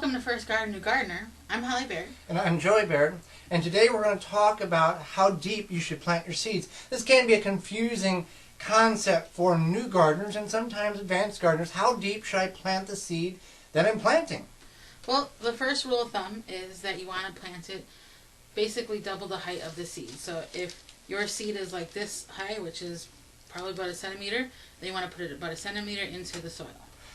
Welcome to First Garden New Gardener. I'm Holly Baird. And I'm Joey Baird. And today we're going to talk about how deep you should plant your seeds. This can be a confusing concept for new gardeners and sometimes advanced gardeners. How deep should I plant the seed that I'm planting? Well, the first rule of thumb is that you want to plant it basically double the height of the seed. So if your seed is like this high, which is probably about a centimeter, then you want to put it about a centimeter into the soil.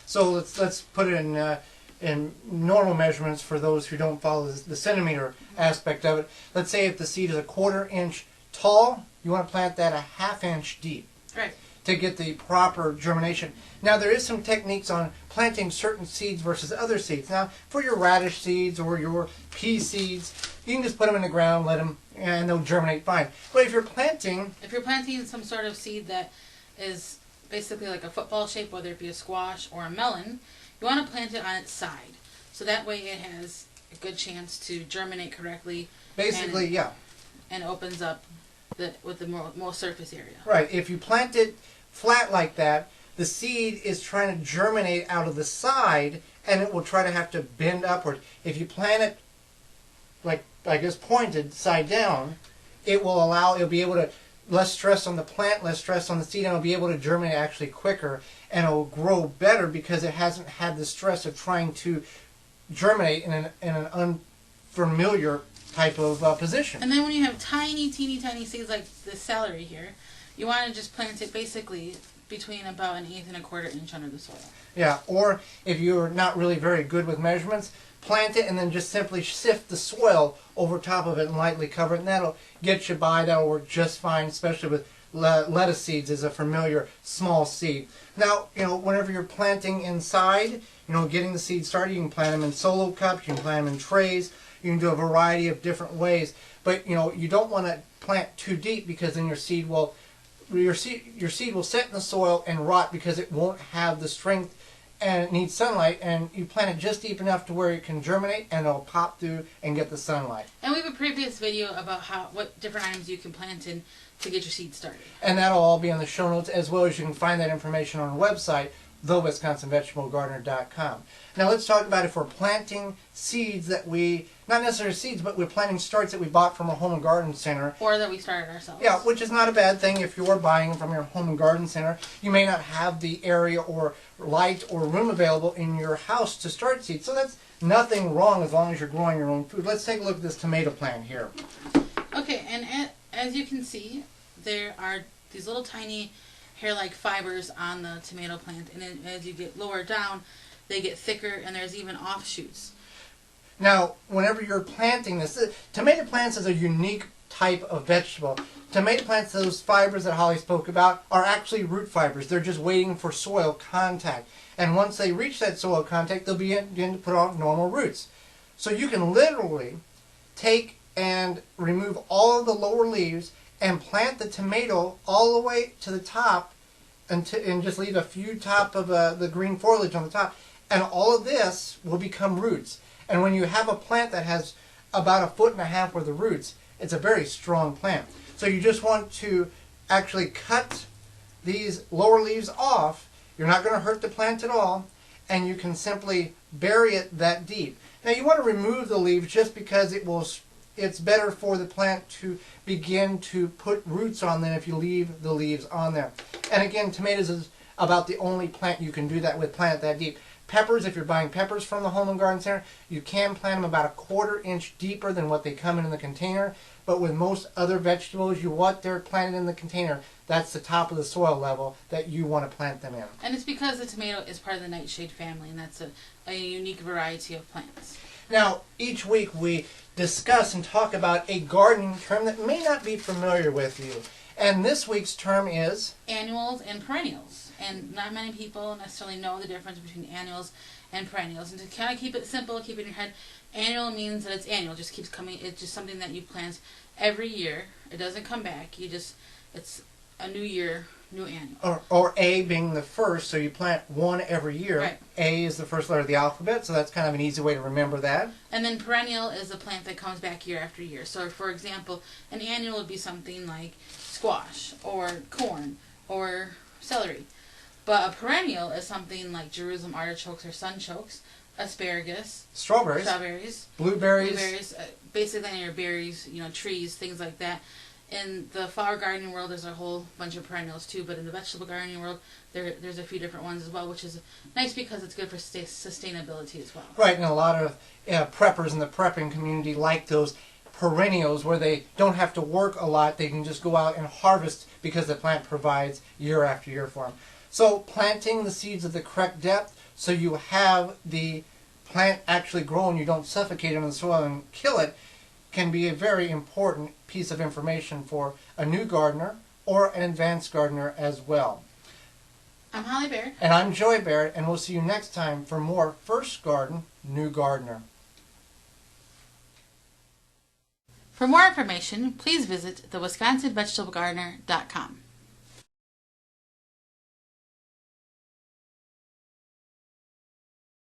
So let's put it in normal measurements for those who don't follow the centimeter aspect of it. Let's say if the seed is a 1/4 inch tall, you want to plant that a 1/2 inch deep. Right. To get the proper germination. Now there is some techniques on planting certain seeds versus other seeds. Now for your radish seeds or your pea seeds, you can just put them in the ground, let them, and they'll germinate fine. But if you're planting some sort of seed that is basically like a football shape, whether it be a squash or a melon, you want to plant it on its side. So that way it has a good chance to germinate correctly. Basically, yeah. And opens up with the more surface area. Right. If you plant it flat like that, the seed is trying to germinate out of the side and it will try to have to bend upward. If you plant it like, I guess, pointed side down, it'll be able to, less stress on the plant, less stress on the seed, and it'll be able to germinate actually quicker, and it'll grow better because it hasn't had the stress of trying to germinate in an unfamiliar type of position. And then when you have teeny seeds like the celery here, you want to just plant it basically between about 1/8 and 1/4 inch under the soil. Yeah, or if you're not really very good with measurements, plant it and then just simply sift the soil over top of it and lightly cover it, and that'll get you by. That'll work just fine, especially with lettuce seeds is a familiar small seed. Now, whenever you're planting inside, getting the seeds started, you can plant them in solo cups, you can plant them in trays, you can do a variety of different ways. But, you don't want to plant too deep because then your seed will set in the soil and rot because it won't have the strength and it needs sunlight, and you plant it just deep enough to where it can germinate and it'll pop through and get the sunlight. And we have a previous video about what different items you can plant in to get your seeds started. And that'll all be on the show notes, as well as you can find that information on our website, thewiveggardener.com. Now let's talk about if we're planting seeds that not necessarily seeds, but we're planting starts that we bought from a home and garden center. Or that we started ourselves. Yeah, which is not a bad thing if you're buying them from your home and garden center. You may not have the area or light or room available in your house to start seeds. So that's nothing wrong as long as you're growing your own food. Let's take a look at this tomato plant here. Okay, and as you can see, there are these little tiny hair-like fibers on the tomato plant, and then as you get lower down, they get thicker, and there's even offshoots. Now, whenever you're planting this, tomato plants is a unique type of vegetable. Tomato plants, those fibers that Holly spoke about, are actually root fibers. They're just waiting for soil contact. And once they reach that soil contact, they'll begin to put on normal roots. So you can literally take and remove all of the lower leaves and plant the tomato all the way to the top and just leave a few top of the green foliage on the top. And all of this will become roots. And when you have a plant that has about 1.5 feet worth of roots, it's a very strong plant. So you just want to actually cut these lower leaves off. You're not going to hurt the plant at all. And you can simply bury it that deep. Now you want to remove the leaves just because it's better for the plant to begin to put roots on than if you leave the leaves on there. And again, tomatoes is about the only plant you can do that with, plant it that deep. Peppers, if you're buying peppers from the Home and Garden Center, you can plant them about 1/4 inch deeper than what they come in the container. But with most other vegetables, what they're planted in the container, that's the top of the soil level that you want to plant them in. And it's because the tomato is part of the nightshade family, and that's a unique variety of plants. Now, each week we discuss and talk about a gardening term that may not be familiar with you. And this week's term is? Annuals and perennials. And not many people necessarily know the difference between annuals and perennials. And to kind of keep it simple, keep it in your head, annual means that it's annual. It just keeps coming. It's just something that you plant every year. It doesn't come back. It's a new year, new annual. Or A being the first, so you plant one every year. Right. A is the first letter of the alphabet, so that's kind of an easy way to remember that. And then perennial is a plant that comes back year after year. So, for example, an annual would be something like squash or corn or celery. But a perennial is something like Jerusalem artichokes or sunchokes asparagus, strawberries, blueberries, basically any of your berries, trees, things like that. In the flower gardening world, there's a whole bunch of perennials too, but in the vegetable gardening world, there's a few different ones as well, which is nice because it's good for sustainability as well. Right, and a lot of preppers in the prepping community like those perennials where they don't have to work a lot. They can just go out and harvest because the plant provides year after year for them. So planting the seeds of the correct depth so you have the plant actually grow and you don't suffocate it in the soil and kill it can be a very important piece of information for a new gardener or an advanced gardener as well. I'm Holly Barrett. And I'm Joy Barrett, and we'll see you next time for more First Garden, New Gardener. For more information, please visit thewishvegetablegardener.com.